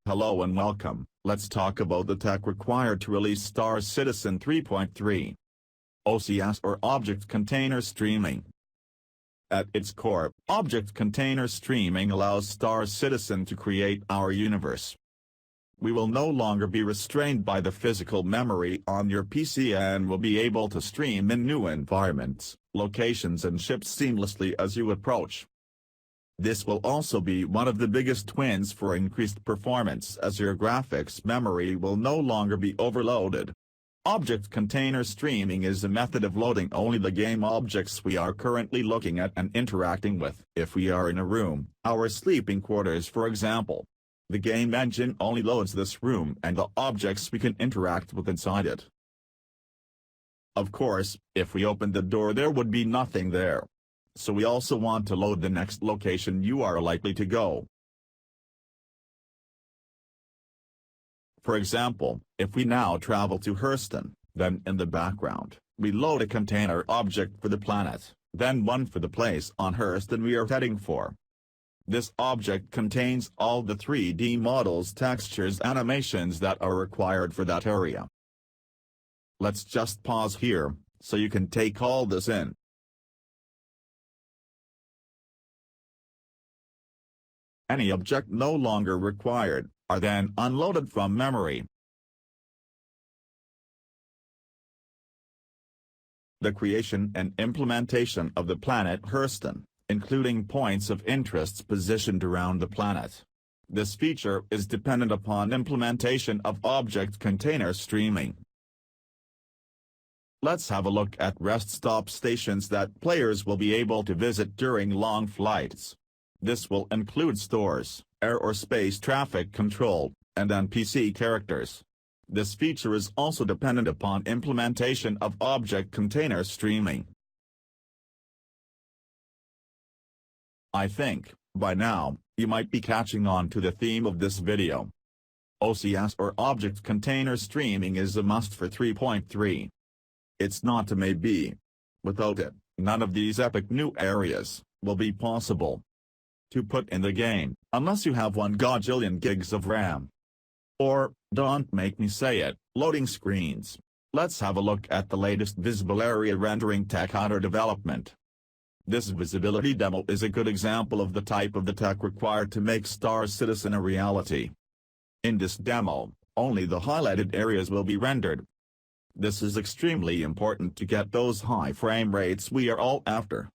Hello and welcome. Let's talk about the tech required to release Star Citizen 3.3. OCS or Object Container Streaming. At its core, Object Container Streaming allows Star Citizen to create our universe. We will no longer be restrained by the physical memory on your PC and will be able to stream in new environments, locations and ships seamlessly as you approach. This will also be one of the biggest wins for increased performance as your graphics memory will no longer be overloaded. Object Container Streaming is a method of loading only the game objects we are currently looking at and interacting with. If we are in a room, our sleeping quarters for example, the game engine only loads this room and the objects we can interact with inside it. Of course, if we opened the door there would be nothing there. So we also want to load the next location you are likely to go. For example, if we now travel to Hurston, then in the background, we load a container object for the planet, then one for the place on Hurston we are heading for. This object contains all the 3D models, textures, animations that are required for that area. Let's just pause here, so you can take all this in. Any object no longer required, are then unloaded from memory. The creation and implementation of the planet Hurston, including points of interest positioned around the planet. This feature is dependent upon implementation of Object Container Streaming. Let's have a look at rest stop stations that players will be able to visit during long flights. This will include stores, air or space traffic control, and NPC characters. This feature is also dependent upon implementation of Object Container Streaming. I think, by now, you might be catching on to the theme of this video. OCS or Object Container Streaming is a must for 3.3. It's not a maybe. Without it, none of these epic new areas will be possible to put in the game, unless you have 1 gajillion gigs of RAM. Or, don't make me say it, loading screens. Let's have a look at the latest visible area rendering tech under development. This visibility demo is a good example of the type of the tech required to make Star Citizen a reality. In this demo, only the highlighted areas will be rendered. This is extremely important to get those high frame rates we are all after.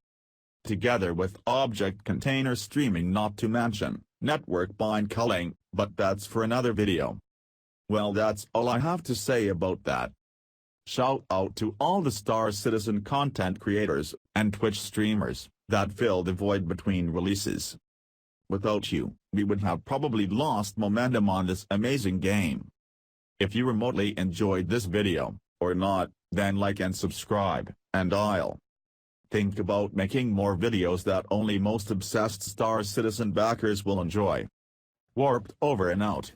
Together with Object Container Streaming, not to mention network bind culling, but that's for another video. Well, that's all I have to say about that. Shout out to all the Star Citizen content creators and Twitch streamers that fill the void between releases. Without you, we would have probably lost momentum on this amazing game. If you remotely enjoyed this video, or not, then like and subscribe, and I'll think about making more videos that only most obsessed Star Citizen backers will enjoy. Warped over and out.